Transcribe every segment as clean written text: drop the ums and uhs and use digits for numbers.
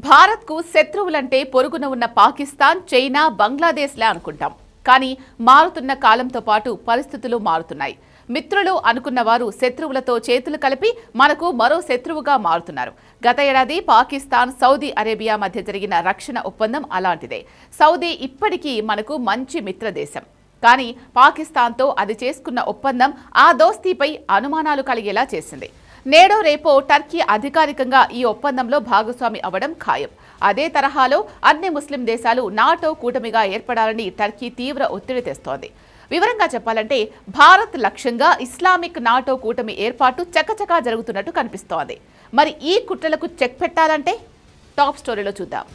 భారత్కు శత్రువులంటే పొరుగున ఉన్న పాకిస్తాన్, చైనా, బంగ్లాదేశ్లే అనుకుంటాం. కానీ మారుతున్న కాలంతో పాటు పరిస్థితులు మారుతున్నాయి. మిత్రులు అనుకున్న వారు శత్రువులతో చేతులు కలిపి మనకు మరో శత్రువుగా మారుతున్నారు. గత ఏడాది పాకిస్తాన్, సౌదీ అరేబియా మధ్య జరిగిన రక్షణ ఒప్పందం అలాంటిదే. సౌదీ ఇప్పటికీ మనకు మంచి మిత్రదేశం. కానీ పాకిస్తాన్తో అది చేసుకున్న ఒప్పందం ఆ దోస్తీపై అనుమానాలు కలిగేలా చేసింది. నేడో రేపో టర్కీ అధికారికంగా ఈ ఒప్పందంలో భాగస్వామి అవ్వడం ఖాయం. అదే తరహాలో అన్ని ముస్లిం దేశాలు నాటో కూటమిగా ఏర్పడాలని టర్కీ తీవ్ర ఒత్తిడి తెస్తోంది. వివరంగా చెప్పాలంటే భారత్ లక్ష్యంగా ఇస్లామిక్ నాటో కూటమి ఏర్పాటు చకచకా జరుగుతున్నట్టు కనిపిస్తోంది. మరి ఈ కుట్రలకు చెక్ పెట్టాలంటే టాప్ స్టోరీలో చూద్దాం.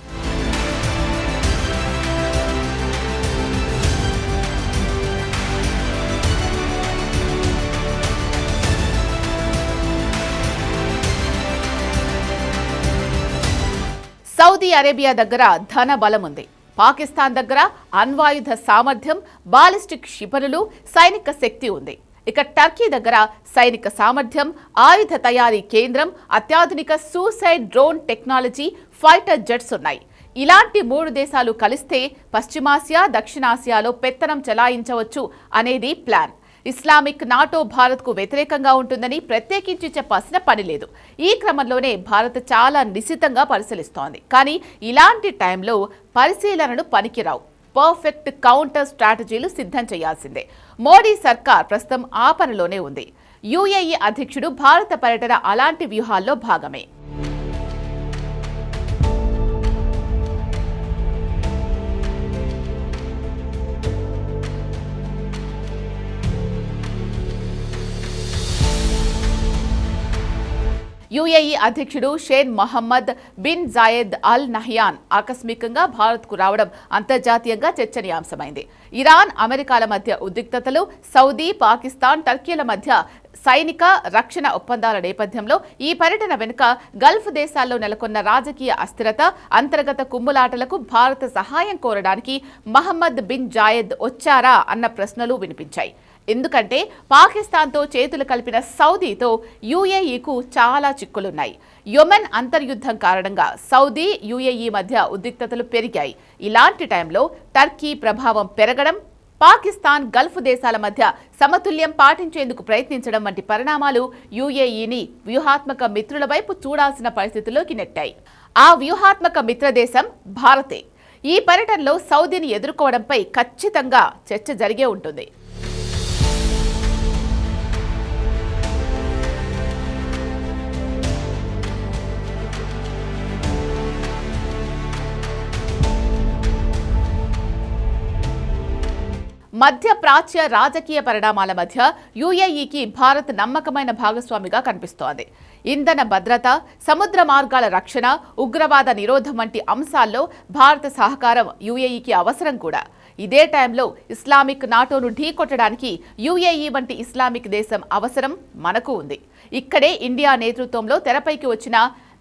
సౌదీ అరేబియా దగ్గర ధన బలం ఉంది. పాకిస్తాన్ దగ్గర అణ్వాయుధ సామర్థ్యం, బాలిస్టిక్ క్షిపణులు, సైనిక శక్తి ఉంది. ఇక టర్కీ దగ్గర సైనిక సామర్థ్యం, ఆయుధ తయారీ కేంద్రం, అత్యాధునిక suicide drone technology, fighter jets ఉన్నాయి. ఇలాంటి మూడు దేశాలు కలిస్తే పశ్చిమాసియా, దక్షిణాసియాలో పెత్తనం చెలాయించవచ్చు అనేది ప్లాన్. ఇస్లామిక్ నాటో భారత్కు వ్యతిరేకంగా ఉంటుందని ప్రత్యేకించి చెప్పాల్సిన పని లేదు. ఈ క్రమంలోనే భారత్ చాలా నిశితంగా పరిశీలిస్తోంది. కానీ ఇలాంటి టైంలో పరిశీలనలు పనికిరావు. పర్ఫెక్ట్ కౌంటర్ స్ట్రాటజీలు సిద్ధం చేయాల్సిందే. మోడీ సర్కార్ ప్రస్తుతం ఆ పనిలోనే ఉంది. యుఏఈ అధ్యక్షుడు భారత పర్యటన అలాంటి వ్యూహాల్లో భాగమే. యుఏఈ అధ్యక్షుడు Sheikh Mohammed bin Zayed Al Nahyan ఆకస్మికంగా భారత్కు రావడం అంతర్జాతీయంగా చర్చనీయాంశమైంది. ఇరాన్, అమెరికాల మధ్య ఉద్రిక్తతలు, సౌదీ, పాకిస్తాన్, టర్కీల మధ్య సైనిక, రక్షణ ఒప్పందాల నేపథ్యంలో ఈ పర్యటన వెనుక గల్ఫ్ దేశాల్లో నెలకొన్న రాజకీయ అస్థిరత, అంతర్గత కుమ్ములాటలకు భారత సహాయం కోరడానికి మహమ్మద్ బిన్ జాయెద్ వచ్చారా అన్న ప్రశ్నలు వినిపించాయి. ఎందుకంటే పాకిస్తాన్తో చేతులు కలిపిన సౌదీతో యుఏఈకు చాలా చిక్కులున్నాయి. యెమెన్ అంతర్యుద్ధం కారణంగా సౌదీ, యుఏఈ మధ్య ఉద్రిక్తతలు పెరిగాయి. ఇలాంటి టైంలో టర్కీ ప్రభావం పెరగడం, పాకిస్తాన్, గల్ఫ్ దేశాల మధ్య సమతుల్యం పాటించేందుకు ప్రయత్నించడం వంటి పరిణామాలు యుఏఈని వ్యూహాత్మక మిత్రుల వైపు చూడాల్సిన పరిస్థితుల్లోకి నెట్టాయి. ఆ వ్యూహాత్మక మిత్రదేశం భారతే. ఈ పర్యటనలో సౌదీని ఎదుర్కోవడంపై ఖచ్చితంగా చర్చ జరిగే ఉంటుంది. మధ్య ప్రాచ్య రాజకీయ పరిణామాల మధ్య యుఏఈకి భారత్ నమ్మకమైన భాగస్వామిగా కనిపిస్తోంది. ఇంధన భద్రత, సముద్ర మార్గాల రక్షణ, ఉగ్రవాద నిరోధం వంటి అంశాల్లో భారత సహకారం యుఏఈకి అవసరం కూడా. ఇదే టైంలో ఇస్లామిక్ నాటోను ఢీకొట్టడానికి యుఏఈ వంటి ఇస్లామిక్ దేశం అవసరం మనకు ఉంది. ఇక్కడే ఇండియా నేతృత్వంలో తెరపైకి వచ్చిన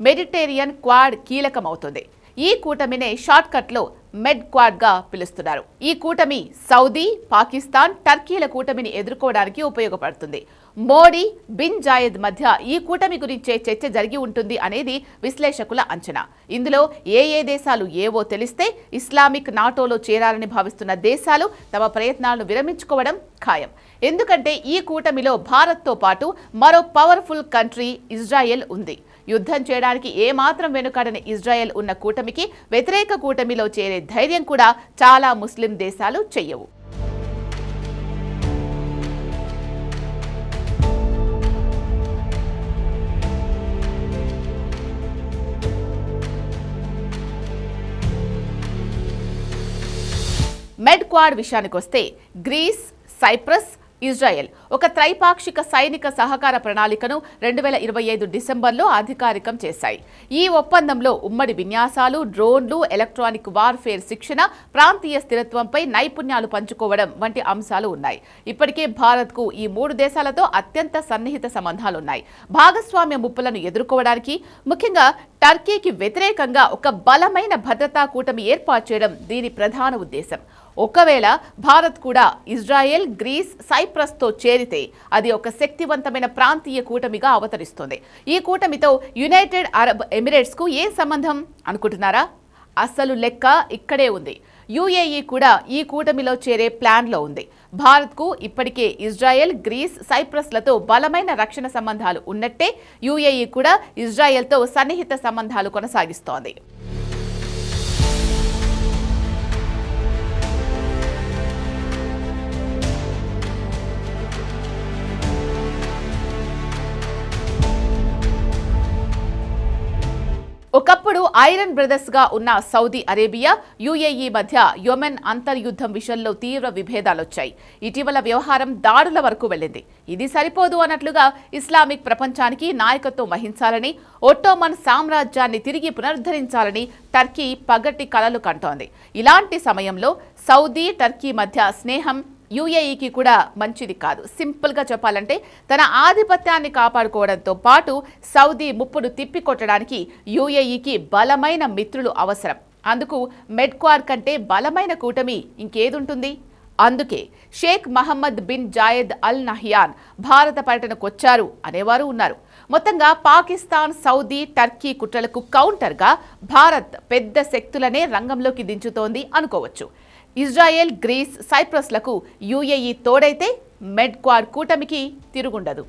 మెడిటేరియన్ క్వాడ్ కీలకమవుతుంది. ఈ కూటమినే షార్ట్కట్లో మెడ్ క్వాడ్ గా పిలుస్తున్నారు. ఈ కూటమి సౌదీ, పాకిస్తాన్, టర్కీల కూటమిని ఎదుర్కోవడానికి ఉపయోగపడుతుంది. మోడీ, బిన్ జాయెద్ మధ్య ఈ కూటమి గురించే చర్చ జరిగి ఉంటుంది అనేది విశ్లేషకుల అంచనా. ఇందులో ఏ దేశాలు ఏవో తెలిస్తే ఇస్లామిక్ నాటోలో చేరాలని భావిస్తున్న దేశాలు తమ ప్రయత్నాలను విరమించుకోవడం ఖాయం. ఎందుకంటే ఈ కూటమిలో భారత్తో పాటు మరో పవర్ఫుల్ కంట్రీ ఇజ్రాయెల్ ఉంది. యుద్ధం చేయడానికి ఏమాత్రం వెనుకాడని ఇజ్రాయెల్ ఉన్న కూటమికి వ్యతిరేక కూటమిలో చేరే ధైర్యం కూడా చాలా ముస్లిం దేశాలు చెయ్యవు. మెడ్ క్వాడ్ విషయానికొస్తే గ్రీస్, సైప్రస్, ఇజ్రాయెల్ ఒక త్రైపాక్షిక సైనిక సహకార ప్రణాళికను 2025 డిసెంబర్లో అధికారికం చేశాయి. ఈ ఒప్పందంలో ఉమ్మడి విన్యాసాలు, డ్రోన్లు, ఎలక్ట్రానిక్ వార్ఫేర్ శిక్షణ, ప్రాంతీయ స్థిరత్వంపై నైపుణ్యాలు పంచుకోవడం వంటి అంశాలు ఉన్నాయి. ఇప్పటికే భారత్కు ఈ మూడు దేశాలతో అత్యంత సన్నిహిత సంబంధాలున్నాయి. భాగస్వామ్య ముప్పులను ఎదుర్కోవడానికి, ముఖ్యంగా టర్కీకి వ్యతిరేకంగా ఒక బలమైన భద్రతా కూటమి ఏర్పాటు చేయడం దీని ప్రధాన ఉద్దేశం. ఒకవేళ భారత్ కూడా ఇజ్రాయెల్, గ్రీస్, సైప్రస్తో చేరితే అది ఒక శక్తివంతమైన ప్రాంతీయ కూటమిగా అవతరిస్తుంది. ఈ కూటమితో యునైటెడ్ అరబ్ ఎమిరేట్స్కు ఏ సంబంధం అనుకుంటున్నారా? అసలు లెక్క ఇక్కడే ఉంది. యుఏఈ కూడా ఈ కూటమిలో చేరే ప్లాన్లో ఉంది. భారత్కు ఇప్పటికే ఇజ్రాయెల్, గ్రీస్, సైప్రస్లతో బలమైన రక్షణ సంబంధాలు ఉన్నట్టే యుఏఈ కూడా ఇజ్రాయెల్తో సన్నిహిత సంబంధాలు కొనసాగిస్తోంది. ఒకప్పుడు ఐరన్ బ్రదర్స్ గా ఉన్న సౌదీ అరేబియా, యుఏఈ మధ్య యెమెన్ అంతర్యుద్ధం విషయంలో తీవ్ర విభేదాలొచ్చాయి. ఇటీవల వ్యవహారం దాడుల వరకు వెళ్ళింది. ఇది సరిపోదు అన్నట్లుగా ఇస్లామిక్ ప్రపంచానికి నాయకత్వం వహించాలని, ఒట్టోమన్ సామ్రాజ్యాన్ని తిరిగి పునరుద్ధరించాలని టర్కీ పగటి కలలు కంటోంది. ఇలాంటి సమయంలో సౌదీ, టర్కీ మధ్య స్నేహం యుఏఈకి కూడా మంచిది కాదు. సింపుల్గా చెప్పాలంటే తన ఆధిపత్యాన్ని కాపాడుకోవడంతో పాటు సౌదీ ముప్పును తిప్పికొట్టడానికి యుఏఈకి బలమైన మిత్రులు అవసరం. అందుకు మెడ్క్వాడ్ కంటే బలమైన కూటమి ఇంకేదుంటుంది? అందుకే Sheikh Mohammed bin Zayed Al Nahyan భారత పర్యటనకొచ్చారు అనేవారు ఉన్నారు. మొత్తంగా పాకిస్తాన్, సౌదీ, టర్కీ కుట్రలకు కౌంటర్గా భారత్ పెద్ద శక్తులనే రంగంలోకి దించుతోంది అనుకోవచ్చు. ఇజ్రాయెల్, గ్రీస్, సైప్రస్లకు యుఏఈ తోడైతే మెడ్క్వాడ్ కూటమికి తిరుగుండదు.